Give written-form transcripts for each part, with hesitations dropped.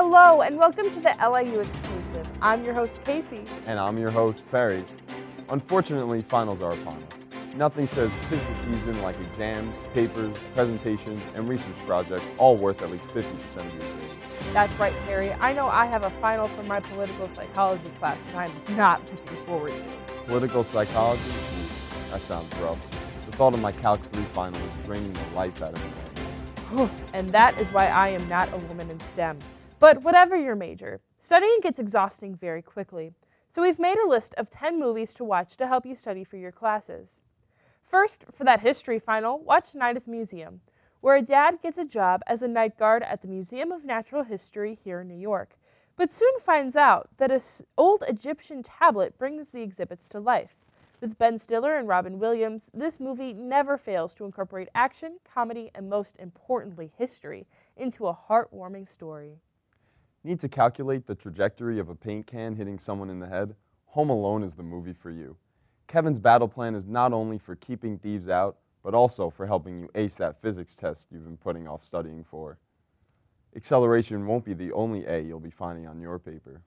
Hello and welcome to the LIU Exclusive. I'm your host Casey. And I'm your host Perry. Unfortunately, finals are upon us. Nothing says 'tis the season like exams, papers, presentations, and research projects, all worth at least 50% of your grade. That's right, Perry. I know I have a final for my political psychology class that I'm not looking forward to. Political psychology? Ooh, that sounds rough. The thought of my Calc 3 final is draining the life out of me. And that is why I am not a woman in STEM. But whatever your major, studying gets exhausting very quickly. So we've made a list of 10 movies to watch to help you study for your classes. First, for that history final, watch Night at the Museum, where a dad gets a job as a night guard at the Museum of Natural History here in New York, but soon finds out that an old Egyptian tablet brings the exhibits to life. With Ben Stiller and Robin Williams, this movie never fails to incorporate action, comedy, and most importantly, history into a heartwarming story. Need to calculate the trajectory of a paint can hitting someone in the head? Home Alone is the movie for you. Kevin's battle plan is not only for keeping thieves out, but also for helping you ace that physics test you've been putting off studying for. Acceleration won't be the only A you'll be finding on your paper.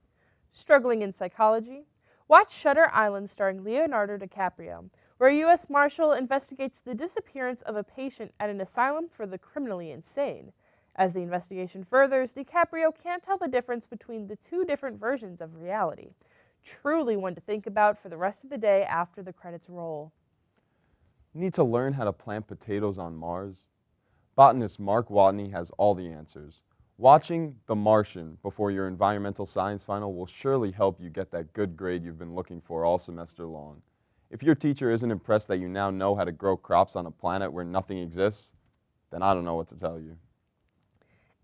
Struggling in psychology? Watch Shutter Island starring Leonardo DiCaprio, where a U.S. Marshal investigates the disappearance of a patient at an asylum for the criminally insane. As the investigation furthers, DiCaprio can't tell the difference between the two different versions of reality. Truly one to think about for the rest of the day after the credits roll. Need to learn how to plant potatoes on Mars? Botanist Mark Watney has all the answers. Watching The Martian before your environmental science final will surely help you get that good grade you've been looking for all semester long. If your teacher isn't impressed that you now know how to grow crops on a planet where nothing exists, then I don't know what to tell you.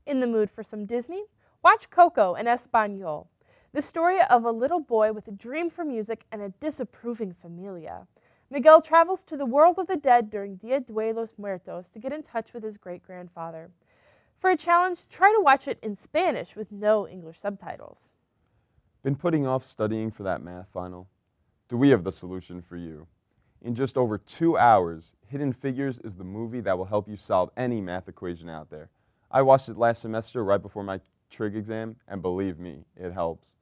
In the mood for some Disney? Watch Coco en Español, the story of a little boy with a dream for music and a disapproving familia. Miguel travels to the world of the dead during Dia de los Muertos to get in touch with his great-grandfather. For a challenge, try to watch it in Spanish with no English subtitles. Been putting off studying for that math final? Do we have the solution for you? In just over 2 hours, Hidden Figures is the movie that will help you solve any math equation out there. I watched it last semester right before my trig exam, and believe me, it helps.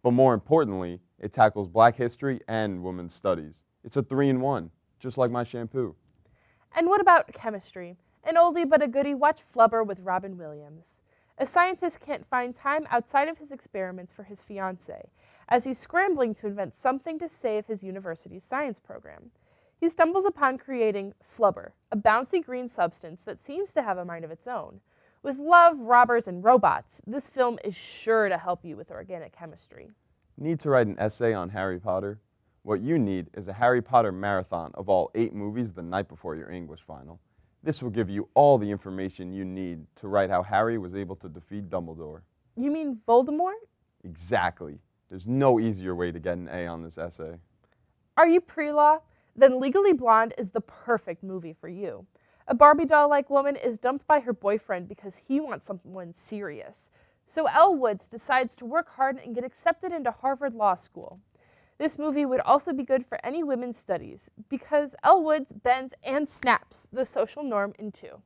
But more importantly, it tackles Black history and women's studies. It's a 3-in-1, just like my shampoo. And what about chemistry? An oldie but a goodie, watch Flubber with Robin Williams. A scientist can't find time outside of his experiments for his fiancée, as he's scrambling to invent something to save his university's science program. He stumbles upon creating Flubber, a bouncy green substance that seems to have a mind of its own. With love, robbers, and robots, this film is sure to help you with organic chemistry. Need to write an essay on Harry Potter? What you need is a Harry Potter marathon of all 8 movies the night before your English final. This will give you all the information you need to write how Harry was able to defeat Dumbledore. You mean Voldemort? Exactly. There's no easier way to get an A on this essay. Are you pre-law? Then Legally Blonde is the perfect movie for you. A Barbie doll-like woman is dumped by her boyfriend because he wants someone serious. So Elle Woods decides to work hard and get accepted into Harvard Law School. This movie would also be good for any women's studies because Elle Woods bends and snaps the social norm in two.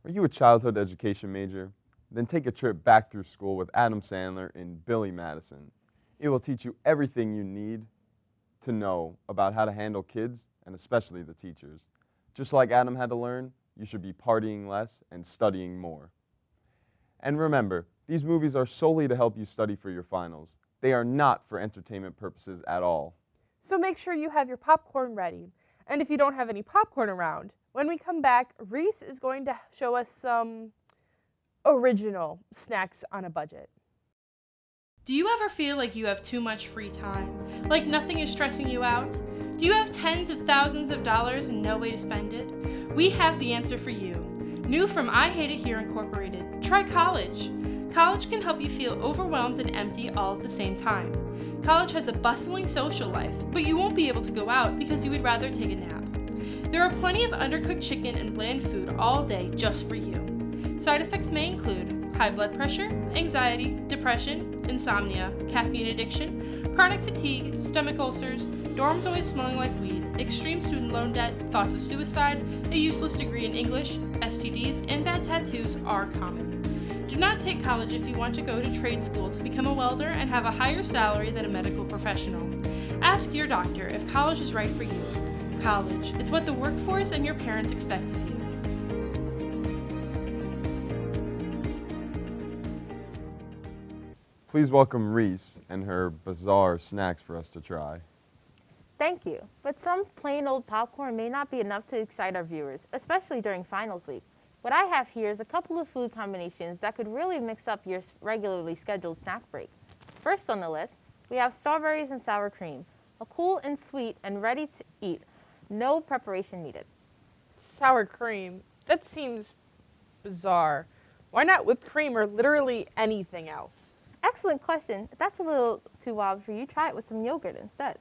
Are you a childhood education major? Then take a trip back through school with Adam Sandler in Billy Madison. It will teach you everything you need to know about how to handle kids and especially the teachers. Just like Adam had to learn, you should be partying less and studying more. And remember, these movies are solely to help you study for your finals. They are not for entertainment purposes at all. So make sure you have your popcorn ready. And if you don't have any popcorn around, when we come back, Reese is going to show us some original snacks on a budget. Do you ever feel like you have too much free time? Like nothing is stressing you out? Do you have tens of thousands of dollars and no way to spend it? We have the answer for you. New from I Hate It Here Incorporated, try college. College can help you feel overwhelmed and empty all at the same time. College has a bustling social life, but you won't be able to go out because you would rather take a nap. There are plenty of undercooked chicken and bland food all day just for you. Side effects may include high blood pressure, anxiety, depression, insomnia, caffeine addiction, chronic fatigue, stomach ulcers, dorms always smelling like weed, extreme student loan debt, thoughts of suicide, a useless degree in English, STDs, and bad tattoos are common. Do not take college if you want to go to trade school to become a welder and have a higher salary than a medical professional. Ask your doctor if college is right for you. College is what the workforce and your parents expect of you. Please welcome Reese and her bizarre snacks for us to try. Thank you, but some plain old popcorn may not be enough to excite our viewers, especially during finals week. What I have here is a couple of food combinations that could really mix up your regularly scheduled snack break. First on the list, we have strawberries and sour cream, a cool and sweet and ready to eat, no preparation needed. Sour cream. That seems bizarre. Why not whipped cream or literally anything else? Excellent question. If that's a little too wild for you, try it with some yogurt instead.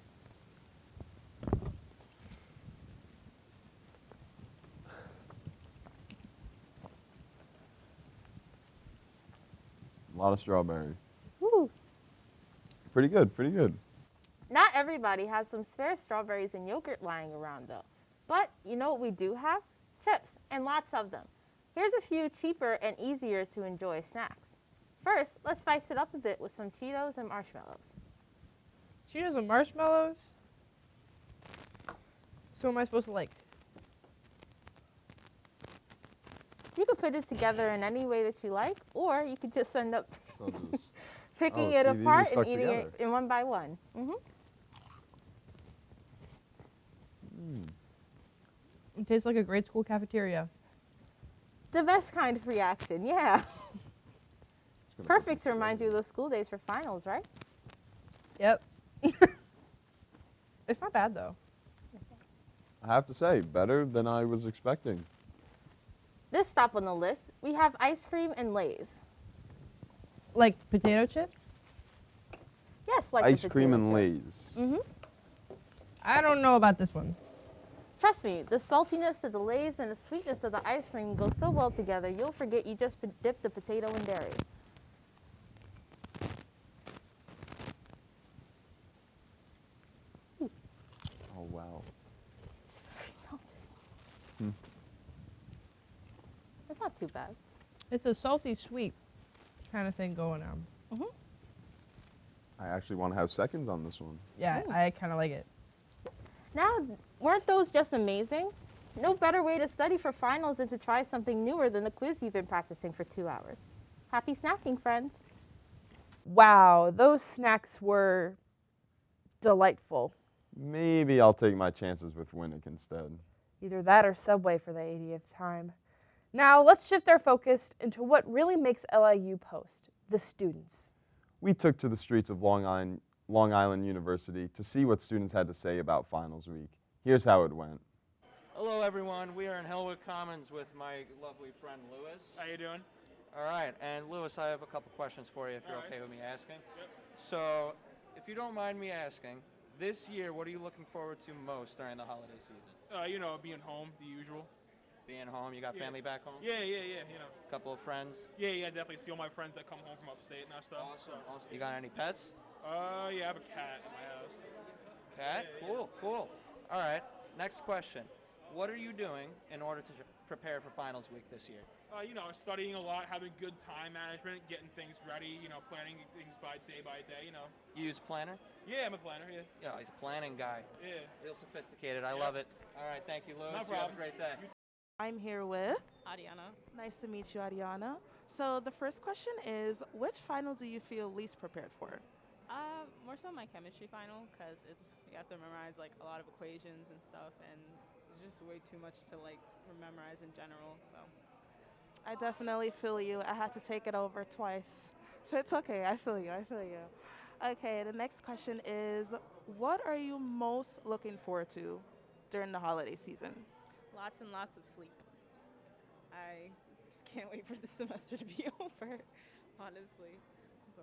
A lot of strawberry. Woo. Pretty good, pretty good. Not everybody has some spare strawberries and yogurt lying around though. But you know what we do have? Chips, and lots of them. Here's a few cheaper and easier to enjoy snacks. First, let's spice it up a bit with some Cheetos and marshmallows. Cheetos and marshmallows? So am I supposed to like? You could put it together in any way that you like, or you could just end up So just, picking oh, it see, these are apart and stuck eating together. it in one by one. It tastes like a grade school cafeteria. The best kind of reaction, yeah. Just gonna put Perfect this to remind you of together. those school days for finals, right? Yep. It's not bad though. I have to say, better than I was expecting. This stop on the list, we have ice cream and Lay's. Like potato chips? Yes, like the Ice cream potato and chip. Lay's. I don't know about this one. Trust me, the saltiness of the Lay's and the sweetness of the ice cream go so well together, you'll forget you just dipped the potato in dairy. Oh, wow. It's not too bad. It's a salty sweet kind of thing going on. I actually want to have seconds on this one. Yeah, Ooh. I kind of like it. Now, weren't those just amazing? No better way to study for finals than to try something newer than the quiz you've been practicing for 2 hours. Happy snacking, friends. Wow, those snacks were delightful. Maybe I'll take my chances with Winnick instead. Either that or Subway for the 80th time. Now, let's shift our focus into what really makes LIU Post, the students. We took to the streets of Long Island University to see what students had to say about finals week. Here's how it went. Hello, everyone. We are in Hellwood Commons with my lovely friend Lewis. How you doing? All right, and Lewis, I have a couple questions for you if you're All right. okay with me asking. Yep. So, if you don't mind me asking, this year, what are you looking forward to most during the holiday season? You know, being home, the usual. Being home, you got Yeah. family back home? Yeah, you know. Couple of friends? Yeah, definitely see all my friends that come home from upstate and that stuff. Awesome, awesome. You got any pets? Yeah, I have a cat in my house. Cat? Yeah. Cool, cool. All right, next question. What are you doing in order to prepare for finals week this year? You know, studying a lot, having good time management, getting things ready, you know, planning things by day, you know. You use a planner? Yeah, I'm a planner, yeah. Yeah, he's a planning guy. Yeah. Real sophisticated. I Yep. love it. All right, thank you, Lewis. No You have a problem. great day. I'm here with. Adiana. Nice to meet you, Ariana. So the first question is, which final do you feel least prepared for? More so my chemistry final because you have to memorize like a lot of equations and stuff, and it's just way too much to like memorize in general. So I definitely feel you. I had to take it over twice. So it's okay. I feel you. Okay, the next question is, what are you most looking forward to during the holiday season? lots and lots of sleep. I just can't wait for the semester to be over, honestly. So.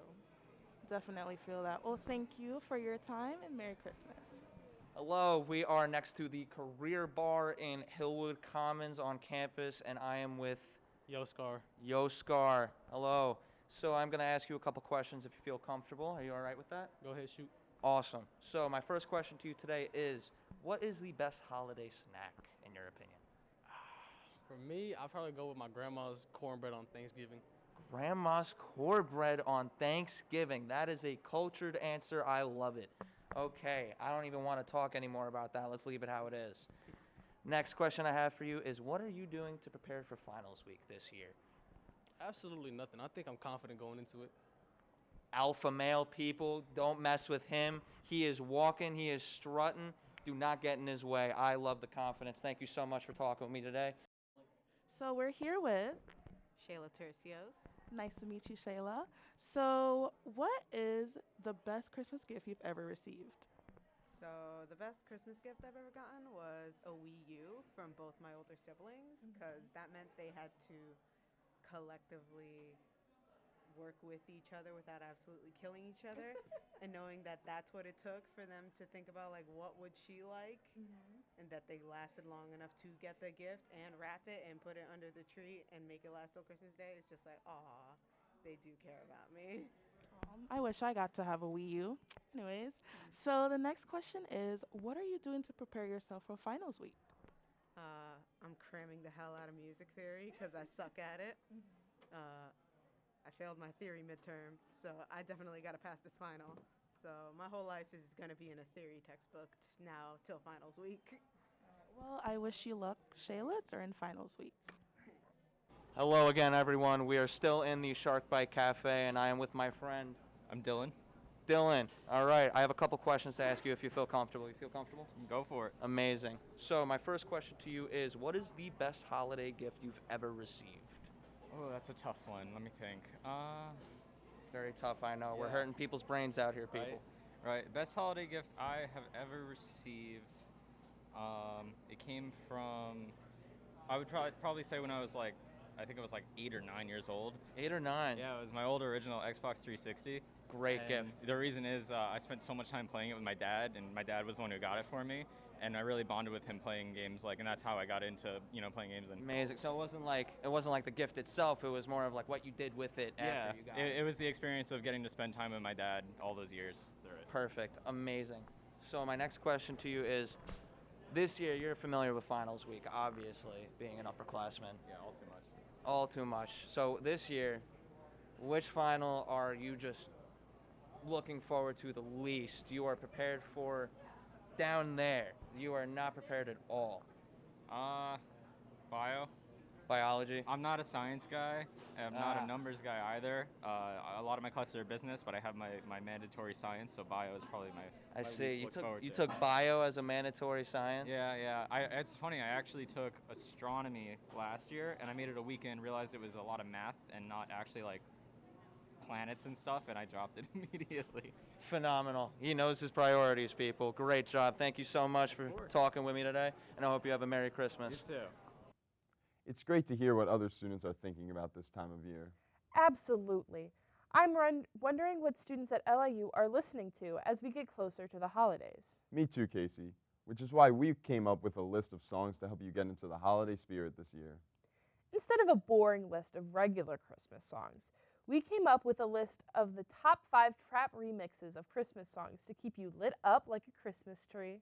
Definitely feel that. Well, thank you for your time and Merry Christmas. Hello, we are next to the Career Bar in Hillwood Commons on campus, and I am with Yoskar. Hello. So I'm going to ask you a couple questions if you feel comfortable. Are you all right with that? Go ahead, shoot. Awesome. So my first question to you today is, what is the best holiday snack, in your opinion? For me, I'll probably go with my grandma's cornbread on Thanksgiving. Grandma's cornbread on Thanksgiving. That is a cultured answer. I love it. Okay, I don't even want to talk anymore about that. Let's leave it how it is. Next question I have for you is, what are you doing to prepare for finals week this year? Absolutely nothing. I think I'm confident going into it. Alpha male people, don't mess with him. He is walking, he is strutting. Do not get in his way. I love the confidence. Thank you so much for talking with me today. So we're here with. Shayla Tercios. Nice to meet you, Shayla. So, what is the best Christmas gift you've ever received? So the best Christmas gift I've ever gotten was a Wii U from both my older siblings, because that meant they had to collectively work with each other without absolutely killing each other, and knowing that that's what it took for them to think about like what would she like, and that they lasted long enough to get the gift and wrap it and put it under the tree and make it last till Christmas Day. It's just like, aw, they do care about me. I wish I got to have a Wii U. Anyways, so the next question is, what are you doing to prepare yourself for finals week? I'm cramming the hell out of music theory because I suck at it. I failed my theory midterm, so I definitely got to pass this final. So my whole life is going to be in a theory textbook now till finals week. Well, I wish you luck, Shayla. It's in finals week. Hello again, everyone. We are still in the Shark Bite Cafe, and I am with my friend. I'm Dylan. Dylan. All right, I have a couple questions to ask you if you feel comfortable. You feel comfortable? Go for it. Amazing. So my first question to you is, what is the best holiday gift you've ever received? Oh, that's a tough one. Let me think. Very tough, I know. We're Yeah. hurting people's brains out here, people. Right. Best holiday gift I have ever received. It came from, I would probably say when I was like, I think it was like 8 or 9 years old. 8 or 9? Yeah, it was my old original Xbox 360. Great gift. The reason is I spent so much time playing it with my dad, and my dad was the one who got it for me. And I really bonded with him playing games, and that's how I got into, playing games. And Amazing. So it wasn't like the gift itself. It was more of like what you did with it after you got it. It was the experience of getting to spend time with my dad all those years. Perfect. Amazing. So my next question to you is, this year you're familiar with finals week, obviously, being an upperclassman. Yeah, all too much. All too much. So this year, which final are you just looking forward to the least? You are prepared for down there. You are not prepared at all. Bio. Biology. I'm not a science guy. I'm not a numbers guy either. A lot of my classes are business, but I have my mandatory science, so bio is probably my. I see. You to. took bio as a mandatory science. Yeah. It's funny. I actually took astronomy last year, and I made it a weekend. Realized it was a lot of math and not actually like planets and stuff, and I dropped it immediately. Phenomenal. He knows his priorities, people. Great job. Thank you so much for talking with me today, and I hope you have a Merry Christmas. You too. It's great to hear what other students are thinking about this time of year. Absolutely. I'm wondering what students at LIU are listening to as we get closer to the holidays. Me too, Casey, which is why we came up with a list of songs to help you get into the holiday spirit this year. Instead of a boring list of regular Christmas songs, we came up with a list of the top 5 trap remixes of Christmas songs to keep you lit up like a Christmas tree.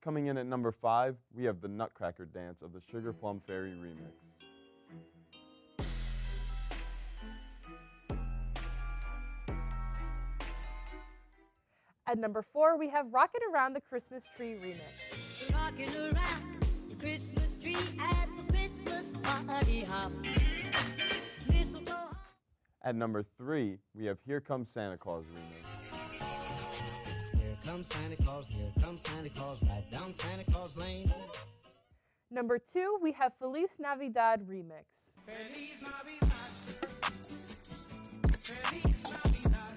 Coming in at number 5, we have the Nutcracker Dance of the Sugar Plum Fairy remix. At number 4, we have Rockin' Around the Christmas Tree remix. Rockin' around the Christmas tree at the Christmas party hop. At number 3, we have Here Comes Santa Claus remix. Here comes Santa Claus, right down Santa Claus Lane. Number 2, we have Feliz Navidad remix. Feliz Navidad. Feliz Navidad.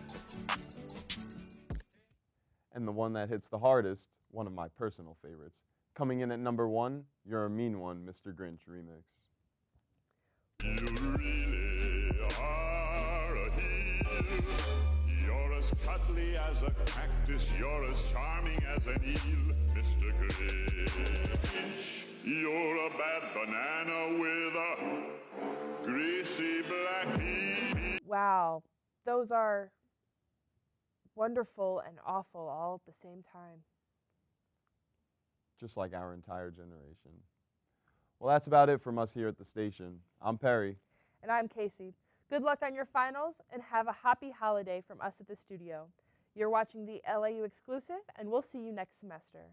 And the one that hits the hardest, one of my personal favorites. Coming in at number 1, You're a Mean One, Mr. Grinch remix. You really are a heel. You're as cuddly as a cactus, you're as charming as an eel, Mr. Grinch. You're a bad banana with a greasy black pea. Wow, those are wonderful and awful all at the same time. Just like our entire generation. Well, that's about it from us here at the station. I'm Perry. And I'm Casey. Good luck on your finals, and have a happy holiday from us at the studio. You're watching the LIU Exclusive, and we'll see you next semester.